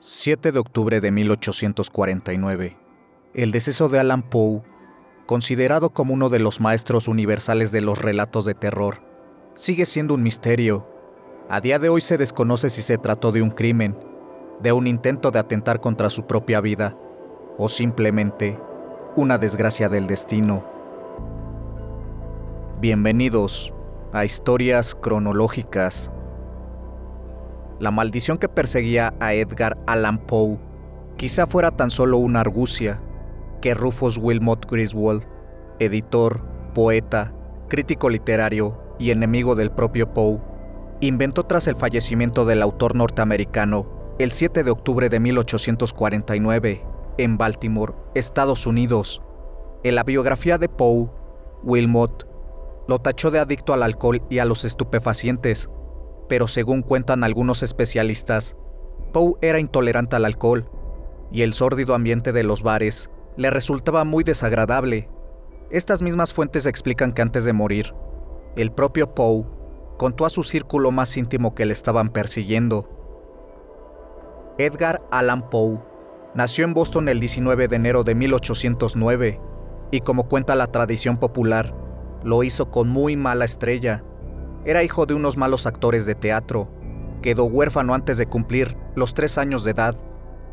7 de octubre de 1849. El deceso de Allan Poe, considerado como uno de los maestros universales de los relatos de terror, sigue siendo un misterio. A día de hoy se desconoce si se trató de un crimen, de un intento de atentar contra su propia vida, o simplemente una desgracia del destino. Bienvenidos a Historias Cronológicas. La maldición que perseguía a Edgar Allan Poe quizá fuera tan solo una argucia que Rufus Wilmot Griswold, editor, poeta, crítico literario y enemigo del propio Poe, inventó tras el fallecimiento del autor norteamericano el 7 de octubre de 1849 en Baltimore, Estados Unidos. En la biografía de Poe, Wilmot lo tachó de adicto al alcohol y a los estupefacientes, pero según cuentan algunos especialistas, Poe era intolerante al alcohol y el sórdido ambiente de los bares le resultaba muy desagradable. Estas mismas fuentes explican que antes de morir, el propio Poe contó a su círculo más íntimo que le estaban persiguiendo. Edgar Allan Poe nació en Boston el 19 de enero de 1809 y, como cuenta la tradición popular, lo hizo con muy mala estrella. Era hijo de unos malos actores de teatro. Quedó huérfano antes de cumplir los 3 años de edad.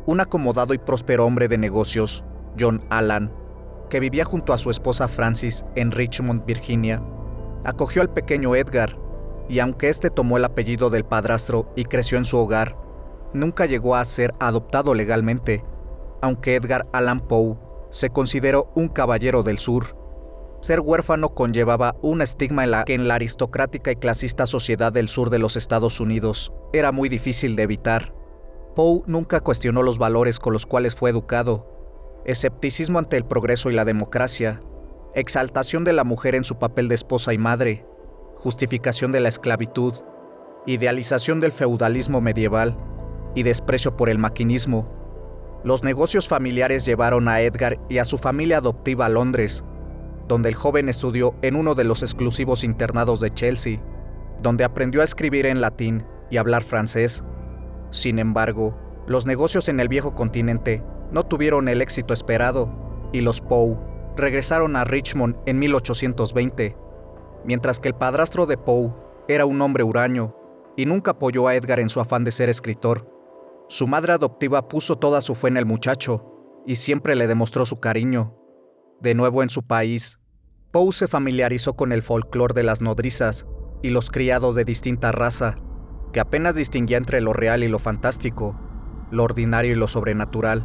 Un acomodado y próspero hombre de negocios, John Allan, que vivía junto a su esposa Frances en Richmond, Virginia, acogió al pequeño Edgar, y aunque éste tomó el apellido del padrastro y creció en su hogar, nunca llegó a ser adoptado legalmente, aunque Edgar Allan Poe se consideró un caballero del sur. Ser huérfano conllevaba un estigma en la aristocrática y clasista sociedad del sur de los Estados Unidos era muy difícil de evitar. Poe nunca cuestionó los valores con los cuales fue educado: escepticismo ante el progreso y la democracia, exaltación de la mujer en su papel de esposa y madre, justificación de la esclavitud, idealización del feudalismo medieval y desprecio por el maquinismo. Los negocios familiares llevaron a Edgar y a su familia adoptiva a Londres, donde el joven estudió en uno de los exclusivos internados de Chelsea, donde aprendió a escribir en latín y hablar francés. Sin embargo, los negocios en el viejo continente no tuvieron el éxito esperado, y los Poe regresaron a Richmond en 1820, mientras que el padrastro de Poe era un hombre huraño y nunca apoyó a Edgar en su afán de ser escritor. Su madre adoptiva puso toda su fe en el muchacho y siempre le demostró su cariño. De nuevo en su país, Poe se familiarizó con el folclore de las nodrizas y los criados de distinta raza, que apenas distinguía entre lo real y lo fantástico, lo ordinario y lo sobrenatural,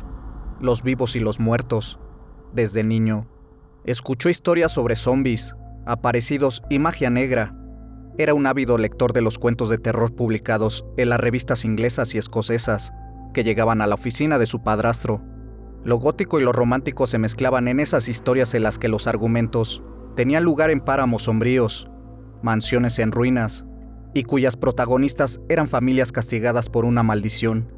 los vivos y los muertos. Desde niño, escuchó historias sobre zombies, aparecidos y magia negra. Era un ávido lector de los cuentos de terror publicados en las revistas inglesas y escocesas que llegaban a la oficina de su padrastro. Lo gótico y lo romántico se mezclaban en esas historias en las que los argumentos tenían lugar en páramos sombríos, mansiones en ruinas, y cuyas protagonistas eran familias castigadas por una maldición.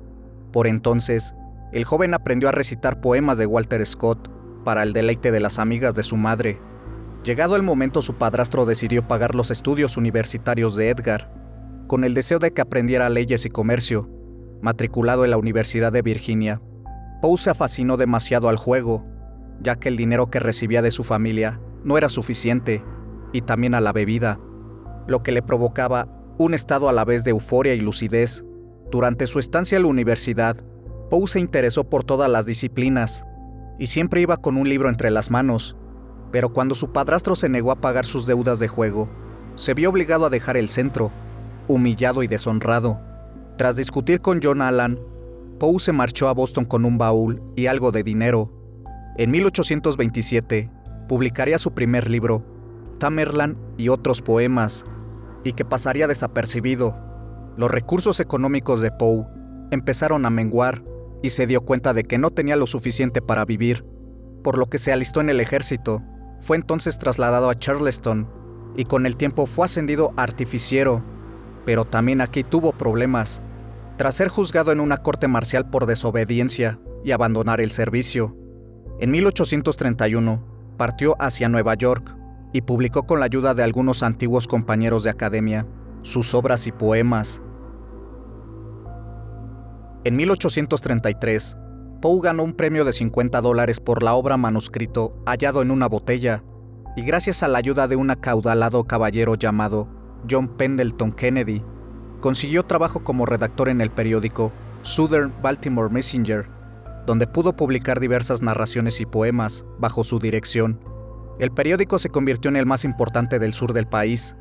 Por entonces, el joven aprendió a recitar poemas de Walter Scott para el deleite de las amigas de su madre. Llegado el momento, su padrastro decidió pagar los estudios universitarios de Edgar, con el deseo de que aprendiera leyes y comercio. Matriculado en la Universidad de Virginia, Poe se fascinó demasiado al juego, ya que el dinero que recibía de su familia no era suficiente, y también a la bebida, lo que le provocaba un estado a la vez de euforia y lucidez. Durante su estancia en la universidad, Poe se interesó por todas las disciplinas, y siempre iba con un libro entre las manos, pero cuando su padrastro se negó a pagar sus deudas de juego, se vio obligado a dejar el centro, humillado y deshonrado. Tras discutir con John Allan, Poe se marchó a Boston con un baúl y algo de dinero. En 1827, publicaría su primer libro, Tamerlane y otros poemas, y que pasaría desapercibido. Los recursos económicos de Poe empezaron a menguar y se dio cuenta de que no tenía lo suficiente para vivir, por lo que se alistó en el ejército. Fue entonces trasladado a Charleston y con el tiempo fue ascendido a artificiero, pero también aquí tuvo problemas. Tras ser juzgado en una corte marcial por desobediencia y abandonar el servicio, en 1831 partió hacia Nueva York y publicó con la ayuda de algunos antiguos compañeros de academia sus obras y poemas. En 1833, Poe ganó un premio de $50 por la obra manuscrito hallado en una botella, y gracias a la ayuda de un acaudalado caballero llamado John Pendleton Kennedy, consiguió trabajo como redactor en el periódico Southern Baltimore Messenger, donde pudo publicar diversas narraciones y poemas bajo su dirección. El periódico se convirtió en el más importante del sur del país,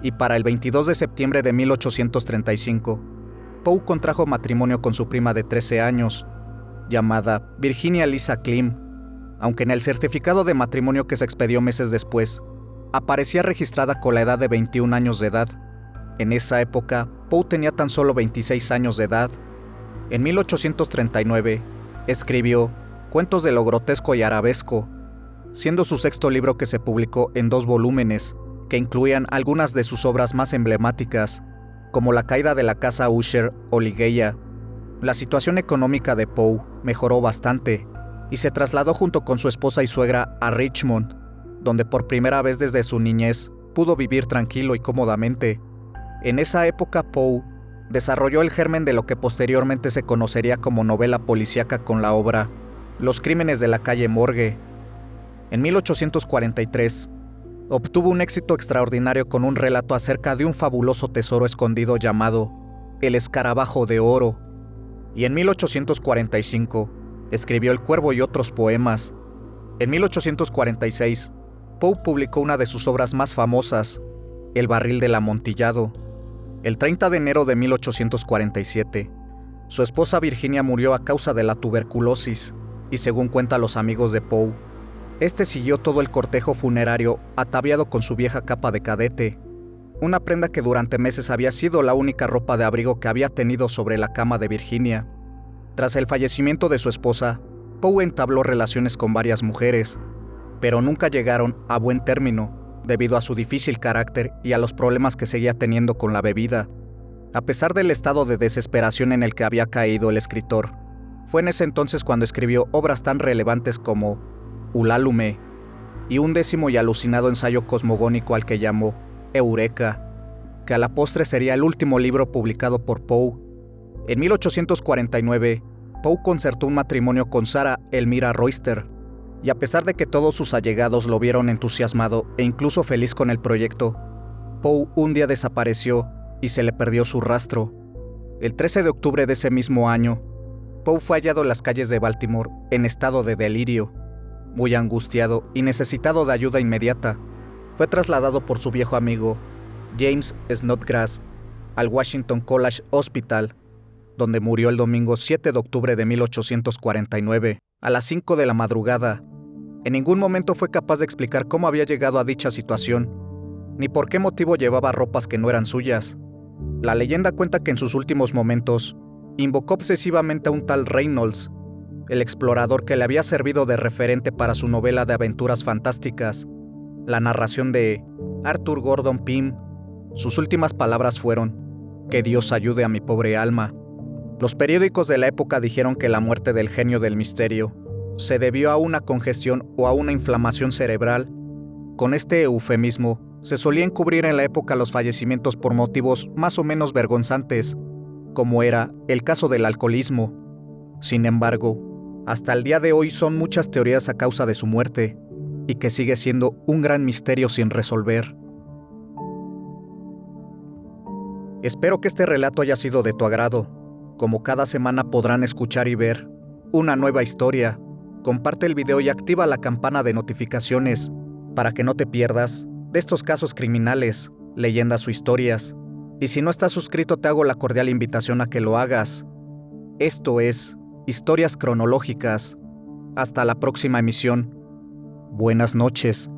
y para el 22 de septiembre de 1835, Poe contrajo matrimonio con su prima de 13 años, llamada Virginia Lisa Klim, aunque en el certificado de matrimonio que se expedió meses después, aparecía registrada con la edad de 21 años de edad. En esa época, Poe tenía tan solo 26 años de edad. En 1839, escribió Cuentos de lo grotesco y arabesco, siendo su sexto libro que se publicó en 2 volúmenes, que incluían algunas de sus obras más emblemáticas, como La caída de la casa Usher o Ligeia. La situación económica de Poe mejoró bastante, y se trasladó junto con su esposa y suegra a Richmond, donde por primera vez desde su niñez pudo vivir tranquilo y cómodamente. En esa época Poe desarrolló el germen de lo que posteriormente se conocería como novela policíaca con la obra Los crímenes de la calle Morgue. En 1843, obtuvo un éxito extraordinario con un relato acerca de un fabuloso tesoro escondido llamado El Escarabajo de Oro, y en 1845 escribió El Cuervo y otros poemas. En 1846, Poe publicó una de sus obras más famosas, El Barril del Amontillado. El 30 de enero de 1847, su esposa Virginia murió a causa de la tuberculosis, y según cuentan los amigos de Poe, este siguió todo el cortejo funerario ataviado con su vieja capa de cadete, una prenda que durante meses había sido la única ropa de abrigo que había tenido sobre la cama de Virginia. Tras el fallecimiento de su esposa, Poe entabló relaciones con varias mujeres, pero nunca llegaron a buen término debido a su difícil carácter y a los problemas que seguía teniendo con la bebida. A pesar del estado de desesperación en el que había caído el escritor, fue en ese entonces cuando escribió obras tan relevantes como Ulalume y un 10º y alucinado ensayo cosmogónico al que llamó Eureka, que a la postre sería el último libro publicado por Poe. En 1849, Poe concertó un matrimonio con Sarah Elmira Royster, y a pesar de que todos sus allegados lo vieron entusiasmado e incluso feliz con el proyecto, Poe un día desapareció y se le perdió su rastro. El 13 de octubre de ese mismo año, Poe fue hallado en las calles de Baltimore en estado de delirio. Muy angustiado y necesitado de ayuda inmediata, fue trasladado por su viejo amigo, James Snodgrass, al Washington College Hospital, donde murió el domingo 7 de octubre de 1849, a las 5 de la madrugada. En ningún momento fue capaz de explicar cómo había llegado a dicha situación, ni por qué motivo llevaba ropas que no eran suyas. La leyenda cuenta que en sus últimos momentos, invocó obsesivamente a un tal Reynolds, el explorador que le había servido de referente para su novela de aventuras fantásticas, la narración de Arthur Gordon Pym. Sus últimas palabras fueron: «Que Dios ayude a mi pobre alma». Los periódicos de la época dijeron que la muerte del genio del misterio se debió a una congestión o a una inflamación cerebral. Con este eufemismo, se solían cubrir en la época los fallecimientos por motivos más o menos vergonzantes, como era el caso del alcoholismo. Sin embargo, hasta el día de hoy son muchas teorías a causa de su muerte, y que sigue siendo un gran misterio sin resolver. Espero que este relato haya sido de tu agrado. Como cada semana podrán escuchar y ver una nueva historia. Comparte el video y activa la campana de notificaciones para que no te pierdas de estos casos criminales, leyendas o historias. Y si no estás suscrito, te hago la cordial invitación a que lo hagas. Esto es Historias Cronológicas. Hasta la próxima emisión. Buenas noches.